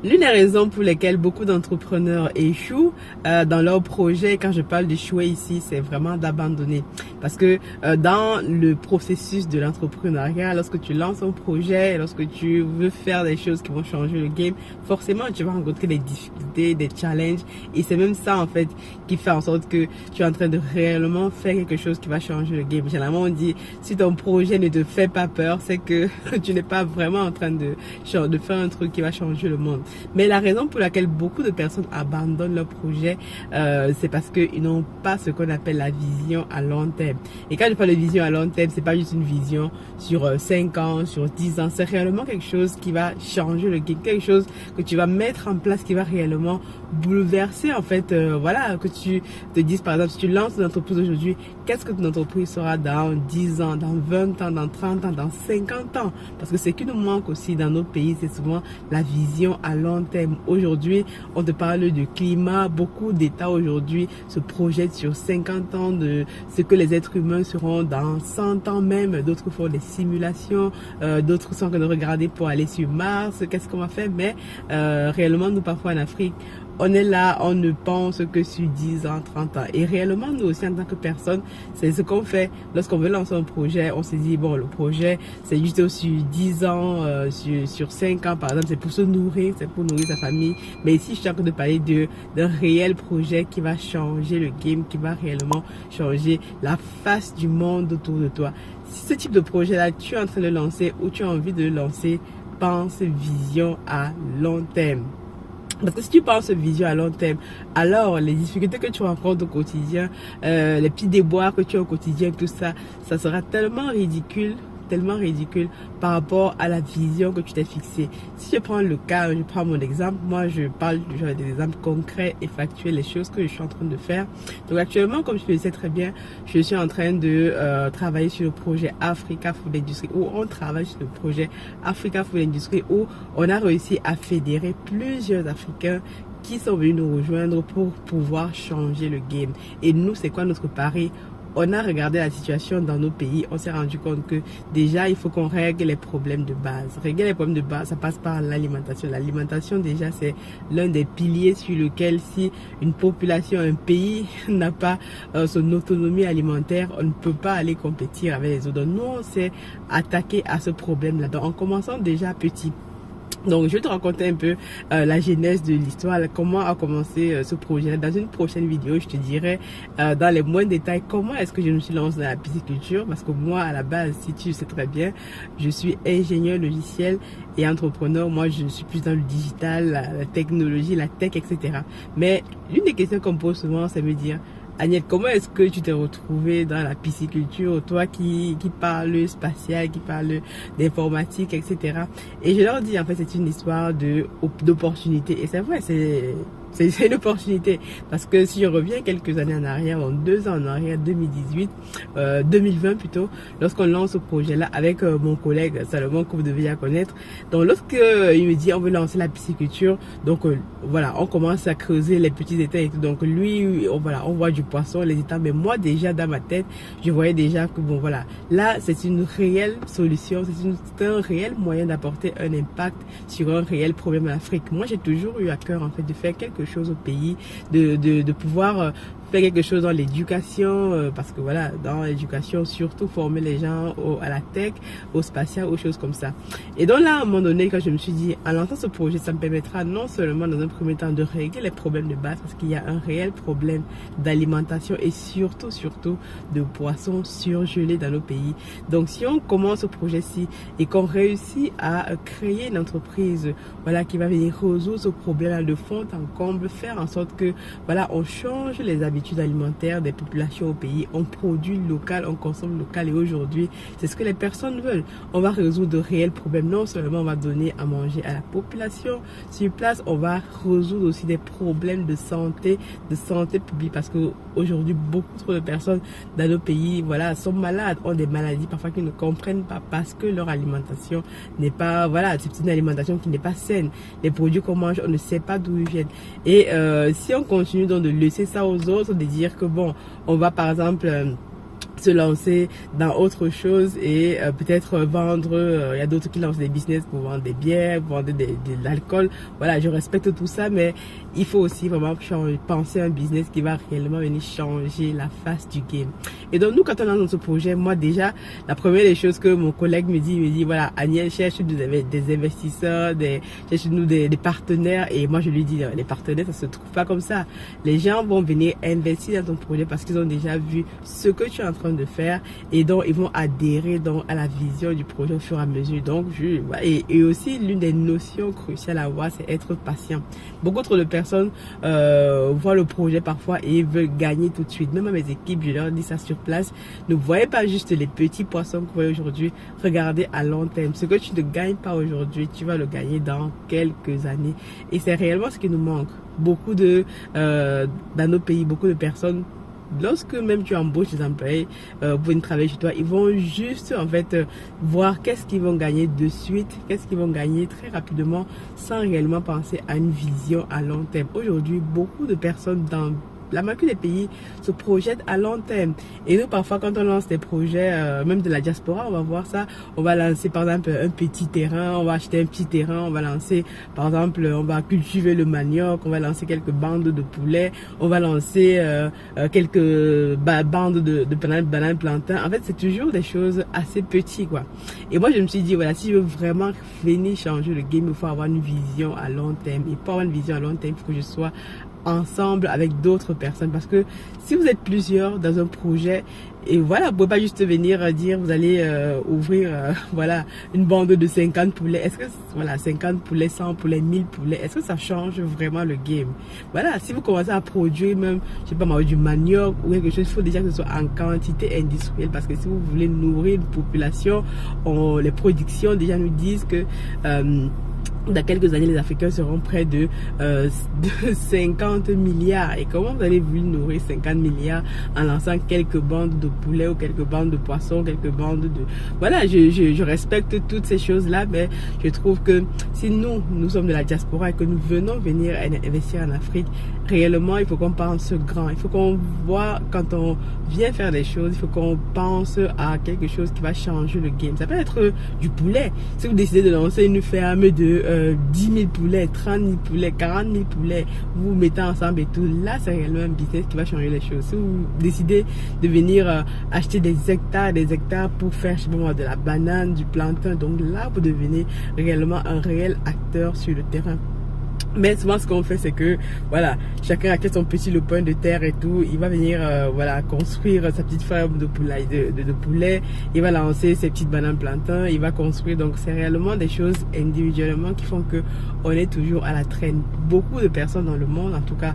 L'une des raisons pour lesquelles beaucoup d'entrepreneurs échouent dans leur projet, quand je parle d'échouer ici, c'est vraiment d'abandonner. Parce que dans le processus de l'entrepreneuriat, lorsque tu lances un projet, lorsque tu veux faire des choses qui vont changer le game, forcément tu vas rencontrer des difficultés, des challenges. Et c'est même ça en fait qui fait en sorte que tu es en train de réellement faire quelque chose qui va changer le game. Généralement on dit, si ton projet ne te fait pas peur, c'est que tu n'es pas vraiment en train de faire un truc qui va changer le monde. Mais la raison pour laquelle beaucoup de personnes abandonnent leur projet, c'est parce qu'ils n'ont pas ce qu'on appelle la vision à long terme. Et quand je parle de vision à long terme, c'est pas juste une vision sur 5 ans, sur 10 ans. C'est réellement quelque chose qui va changer le game, quelque chose que tu vas mettre en place qui va réellement bouleverser en fait. Voilà, que tu te dises par exemple, si tu lances une entreprise aujourd'hui, qu'est-ce que ton entreprise sera dans 10 ans, dans 20 ans, dans 30 ans, dans 50 ans? Parce que ce qui nous manque aussi dans nos pays, c'est souvent la vision à long terme. Aujourd'hui, on te parle du climat. Beaucoup d'États aujourd'hui se projettent sur 50 ans de ce que les êtres humains seront dans 100 ans même. D'autres font des simulations, d'autres sont en train de regarder pour aller sur Mars. Qu'est-ce qu'on va faire? Mais réellement, nous parfois en Afrique, on est là, on ne pense que sur 10 ans, 30 ans. Et réellement, nous aussi, en tant que personne, c'est ce qu'on fait. Lorsqu'on veut lancer un projet, on se dit, bon, le projet, c'est juste sur 10 ans, sur 5 ans, par exemple, c'est pour se nourrir, c'est pour nourrir sa famille. Mais ici, je suis en train de parler d'un réel projet qui va changer le game, qui va réellement changer la face du monde autour de toi. Si ce type de projet-là, tu es en train de lancer ou tu as envie de le lancer, pense vision à long terme. Parce que si tu penses vision à long terme, alors les difficultés que tu rencontres au quotidien, les petits déboires que tu as au quotidien, tout ça, ça sera tellement ridicule par rapport à la vision que tu t'es fixée. Si je prends le cas, je prends mon exemple, moi je parle des exemples concrets et factuels, les choses que je suis en train de faire. Donc actuellement, comme je le sais très bien, je suis en train de travailler sur le projet Africa Food Industry, où on travaille sur le projet Africa Food Industry, où on a réussi à fédérer plusieurs Africains qui sont venus nous rejoindre pour pouvoir changer le game. Et nous, c'est quoi notre pari? On a regardé la situation dans nos pays, on s'est rendu compte que déjà il faut qu'on règle les problèmes de base. Régler les problèmes de base, ça passe par l'alimentation. L'alimentation déjà c'est l'un des piliers sur lequel si une population, un pays n'a pas son autonomie alimentaire, on ne peut pas aller compétir avec les autres. Donc nous on s'est attaqué à ce problème-là. Donc en commençant déjà petit. Donc je vais te raconter un peu la genèse de l'histoire, comment a commencé ce projet. Dans une prochaine vidéo, je te dirai dans les moindres détails comment est-ce que je me suis lancée dans la pisciculture. Parce que moi, à la base, si tu sais très bien, je suis ingénieur logiciel et entrepreneur. Moi, je suis plus dans le digital, la technologie, la tech, etc. Mais l'une des questions qu'on me pose souvent, c'est me dire, Agnès, comment est-ce que tu t'es retrouvée dans la pisciculture, toi qui parle spatial, qui parle d'informatique, etc. Et je leur dis, en fait, c'est une histoire d'opportunité. Et c'est vrai, c'est une opportunité. Parce que si je reviens quelques années en arrière, 2 ans en arrière, 2020 plutôt, lorsqu'on lance ce projet-là avec mon collègue Salomon, que vous devez bien connaître. Donc, lorsque il me dit, on veut lancer la pisciculture, donc voilà, on commence à creuser les petits détails et tout. Donc, lui, on voit du poisson, les étangs. Mais moi, déjà, dans ma tête, je voyais déjà que, bon, voilà, là, c'est une réelle solution, c'est un réel moyen d'apporter un impact sur un réel problème en Afrique. Moi, j'ai toujours eu à cœur, en fait, de faire quelque chose au pays, de pouvoir faire quelque chose dans l'éducation, parce que voilà, dans l'éducation, surtout former les gens à la tech, au spatial, aux choses comme ça. Et donc là, à un moment donné, quand je me suis dit, en lançant ce projet, ça me permettra non seulement dans un premier temps de régler les problèmes de base, parce qu'il y a un réel problème d'alimentation et surtout de poissons surgelés dans nos pays. Donc si on commence ce projet-ci et qu'on réussit à créer une entreprise, voilà, qui va venir résoudre ce problème-là de fond en comble, faire en sorte que, voilà, on change les habitudes alimentaires des populations au pays, on produit local, on consomme local et aujourd'hui, c'est ce que les personnes veulent. On va résoudre de réels problèmes. Non seulement on va donner à manger à la population sur place, on va résoudre aussi des problèmes de santé publique parce que aujourd'hui beaucoup trop de personnes dans nos pays, voilà, sont malades, ont des maladies parfois qu'ils ne comprennent pas parce que leur alimentation n'est pas, voilà, c'est une alimentation qui n'est pas saine. Les produits qu'on mange, on ne sait pas d'où ils viennent. Et si on continue donc de laisser ça aux autres, de dire que bon, on va par exemple se lancer dans autre chose et peut-être vendre, il y a d'autres qui lancent des business pour vendre des bières, pour vendre de l'alcool. Voilà, je respecte tout ça, mais il faut aussi vraiment penser à un business qui va réellement venir changer la face du game. Et donc nous, quand on lance notre projet, moi déjà, la première des choses que mon collègue me dit voilà, Agnès, cherche des investisseurs, cherche-nous des partenaires. Et moi je lui dis, les partenaires, ça se trouve pas comme ça. Les gens vont venir investir dans ton projet parce qu'ils ont déjà vu ce que tu es en train de faire et donc ils vont adhérer donc à la vision du projet au fur et à mesure. Donc et aussi l'une des notions cruciales à avoir, c'est être patient. Beaucoup trop de personnes voient le projet parfois et veulent gagner tout de suite. Même à mes équipes, je leur dis ça sur place, ne voyez pas juste les petits poissons que vous voyez aujourd'hui, regardez à long terme. Ce que tu ne gagnes pas aujourd'hui, tu vas le gagner dans quelques années et c'est réellement ce qui nous manque. Beaucoup dans nos pays, beaucoup de personnes, lorsque même tu embauches des employés pour venir travailler chez toi, ils vont juste en fait voir qu'est-ce qu'ils vont gagner de suite, qu'est-ce qu'ils vont gagner très rapidement sans réellement penser à une vision à long terme. Aujourd'hui, beaucoup de personnes dans la majorité des pays se projettent à long terme. Et nous, parfois, quand on lance des projets, même de la diaspora, on va voir ça. On va lancer, par exemple, un petit terrain. On va acheter un petit terrain. On va lancer, par exemple, on va cultiver le manioc. On va lancer quelques bandes de poulets. On va lancer quelques bandes de bananes plantains. En fait, c'est toujours des choses assez petites, quoi. Et moi, je me suis dit, voilà, si je veux vraiment venir changer le game, il faut avoir une vision à long terme. Et pour avoir une vision à long terme, il faut que je sois ensemble avec d'autres personnes, parce que si vous êtes plusieurs dans un projet et voilà, vous pouvez pas juste venir dire vous allez ouvrir voilà une bande de 50 poulets. Est-ce que voilà 50 poulets, 100 poulets, 1000 poulets, est-ce que ça change vraiment le game? Voilà, si vous commencez à produire même je sais pas moi du manioc ou quelque chose, il faut déjà que ce soit en quantité industrielle, parce que si vous voulez nourrir une population, les productions déjà nous disent que dans quelques années, les Africains seront près de 50 milliards. Et comment vous allez vous nourrir 50 milliards en lançant quelques bandes de poulets ou quelques bandes de poissons, quelques bandes de... Voilà, je respecte toutes ces choses-là, mais je trouve que si nous sommes de la diaspora et que nous venons venir investir en Afrique, réellement, il faut qu'on pense grand. Il faut qu'on voit, quand on vient faire des choses, il faut qu'on pense à quelque chose qui va changer le game. Ça peut être du poulet. Si vous décidez de lancer une ferme de 10 000 poulets, 30 000 poulets, 40 000 poulets, vous mettez ensemble et tout, là c'est réellement un business qui va changer les choses. Si vous décidez de venir acheter des hectares pour faire, je sais pas moi, de la banane, du plantain, donc là vous devenez réellement un réel acteur sur le terrain. Mais souvent ce qu'on fait, c'est que voilà, chacun achète son petit lopin de terre et tout, il va venir voilà construire sa petite ferme de poulet, il va lancer ses petites bananes plantains, il va construire. Donc c'est réellement des choses individuellement qui font que on est toujours à la traîne. Beaucoup de personnes dans le monde, en tout cas,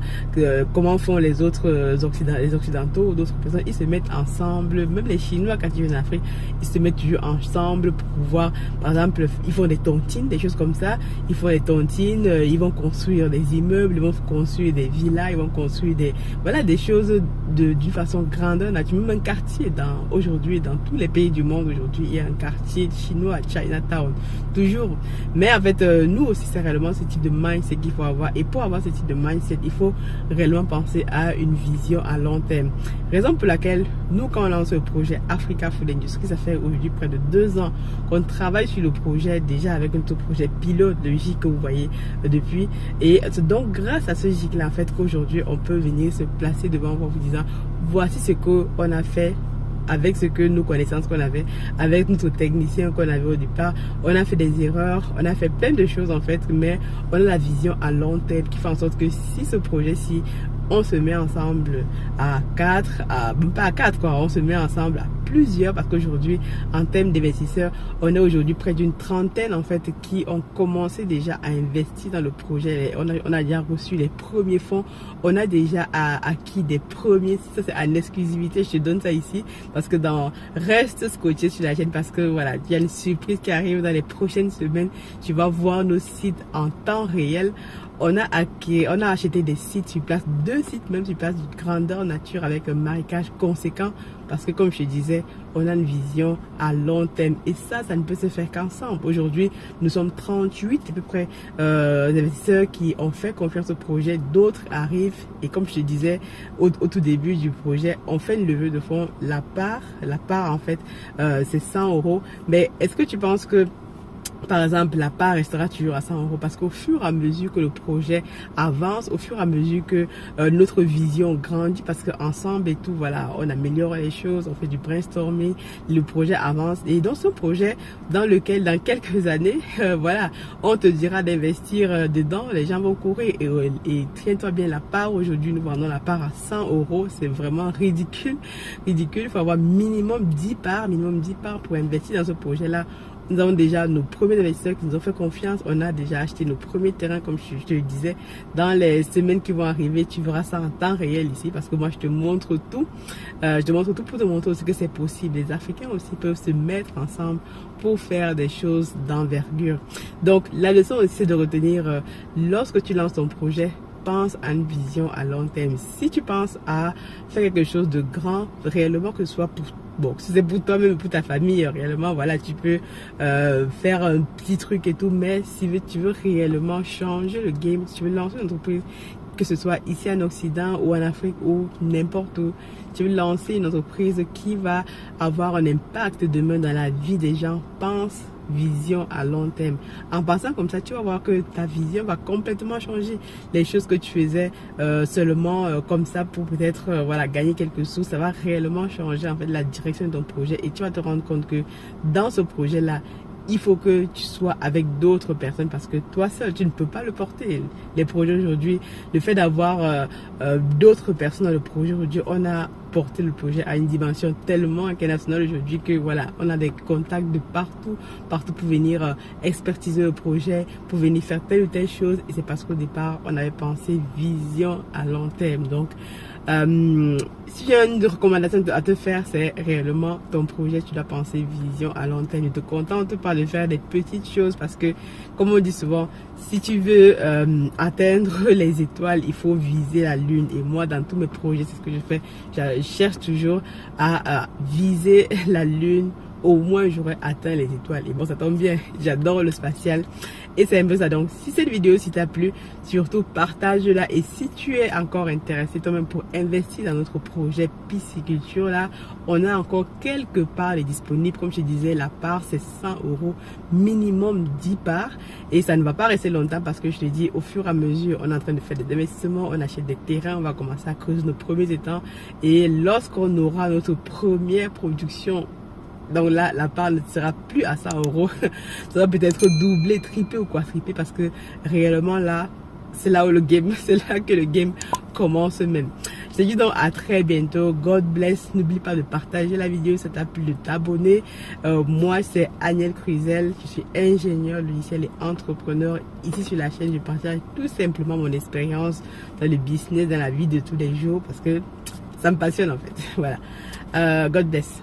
comment font les autres occidentaux ou d'autres personnes, ils se mettent ensemble. Même les Chinois, quand ils viennent en Afrique, ils se mettent toujours ensemble pour pouvoir, par exemple, ils font des tontines, des choses comme ça. Ils font des tontines, ils vont construire des immeubles, ils vont construire des villas, ils vont construire des choses d'une façon grandeur nature. Même un quartier aujourd'hui, dans tous les pays du monde aujourd'hui, il y a un quartier chinois, Chinatown, toujours. Mais en fait, nous aussi, c'est réellement ce type de mindset qu'il faut avoir. Et pour avoir ce type de mindset, il faut réellement penser à une vision à long terme. Raison pour laquelle, nous, quand on lance le projet Africa Food Industry, ça fait aujourd'hui près de 2 ans qu'on travaille sur le projet, déjà avec notre projet pilote, le GIC que vous voyez depuis. Et c'est donc grâce à ce GIC-là, en fait, qu'aujourd'hui, on peut venir se placer devant vous en vous disant, voici ce qu'on a fait avec ce que nos connaissances qu'on avait, avec notre technicien qu'on avait au départ. On a fait des erreurs, on a fait plein de choses en fait, mais on a la vision à long terme qui fait en sorte que si ce projet-ci, on se met ensemble à 4, pas à 4 quoi, on se met ensemble à plusieurs, parce qu'aujourd'hui, en termes d'investisseurs, on est aujourd'hui près d'une trentaine en fait qui ont commencé déjà à investir dans le projet. On a déjà reçu les premiers fonds, on a déjà acquis des premiers, ça c'est en exclusivité, je te donne ça ici, parce que reste scotché sur la chaîne, parce que voilà, il y a une surprise qui arrive dans les prochaines semaines, tu vas voir nos sites en temps réel. On a acheté des sites sur place, 2 sites même sur place, de grandeur nature avec un marécage conséquent, parce que comme je te disais, on a une vision à long terme et ça ne peut se faire qu'ensemble. Aujourd'hui, nous sommes 38 à peu près investisseurs qui ont fait confiance au projet, d'autres arrivent et comme je te disais au tout début du projet, on fait une levée de fonds, la part en fait c'est 100 €, mais est-ce que tu penses que par exemple, la part restera toujours à 100 € parce qu'au fur et à mesure que le projet avance, au fur et à mesure que notre vision grandit, parce qu'ensemble et tout, voilà, on améliore les choses, on fait du brainstorming, le projet avance. Et dans ce projet, dans lequel, dans quelques années, voilà, on te dira d'investir dedans, les gens vont courir. Et tiens-toi bien, la part, aujourd'hui, nous vendons la part à 100 €. C'est vraiment ridicule. Ridicule. Il faut avoir minimum 10 parts pour investir dans ce projet-là. Nous avons déjà nos premiers investisseurs qui nous ont fait confiance. On a déjà acheté nos premiers terrains, comme je te le disais. Dans les semaines qui vont arriver, tu verras ça en temps réel ici. Parce que moi, je te montre tout. Je te montre tout pour te montrer aussi que c'est possible. Les Africains aussi peuvent se mettre ensemble pour faire des choses d'envergure. Donc, la leçon aussi, c'est de retenir, lorsque tu lances ton projet, pense à une vision à long terme. Si tu penses à faire quelque chose de grand, réellement, que ce soit pour bon, si c'est pour toi-même, pour ta famille, réellement, voilà, tu peux faire un petit truc et tout, mais si tu veux réellement changer le game, si tu veux lancer une entreprise, que ce soit ici en Occident ou en Afrique ou n'importe où, tu veux lancer une entreprise qui va avoir un impact demain dans la vie des gens, pense vision à long terme. En pensant comme ça, tu vas voir que ta vision va complètement changer. Les choses que tu faisais seulement comme ça pour peut-être voilà, gagner quelques sous, ça va réellement changer en fait la direction de ton projet et tu vas te rendre compte que dans ce projet-là, il faut que tu sois avec d'autres personnes parce que toi seul, tu ne peux pas le porter. Les projets aujourd'hui, le fait d'avoir d'autres personnes dans le projet aujourd'hui, on a porté le projet à une dimension tellement internationale aujourd'hui que voilà, on a des contacts de partout pour venir expertiser le projet, pour venir faire telle ou telle chose. Et c'est parce qu'au départ, on avait pensé vision à long terme. Donc, si j'ai une recommandation à te faire, c'est réellement ton projet, tu dois penser vision à long terme. Ne te contente pas de faire des petites choses parce que, comme on dit souvent, si tu veux atteindre les étoiles, il faut viser la lune. Et moi, dans tous mes projets, c'est ce que je fais. Je cherche toujours à viser la lune. Au moins j'aurais atteint les étoiles. Et bon, ça tombe bien, j'adore le spatial. Et c'est un peu ça. Donc, si cette vidéo t'a plu, surtout partage-la. Et si tu es encore intéressé toi-même pour investir dans notre projet pisciculture, là, on a encore quelques parts disponibles. Comme je disais, la part, c'est 100 €, minimum 10 parts. Et ça ne va pas rester longtemps parce que je te dis, au fur et à mesure, on est en train de faire des investissements, on achète des terrains, on va commencer à creuser nos premiers étangs. Et lorsqu'on aura notre première production, donc là, la part ne sera plus à 100 €. Ça va peut-être doubler, tripler ou quadrupler parce que réellement là, c'est là où le game, c'est là que le game commence même. Je te dis donc à très bientôt. God bless. N'oublie pas de partager la vidéo si ça t'a plu, de t'abonner. Moi, c'est Aniel Cruzel. Je suis ingénieur logiciel et entrepreneur. Ici sur la chaîne, je partage tout simplement mon expérience dans le business, dans la vie de tous les jours parce que ça me passionne en fait. Voilà. God bless.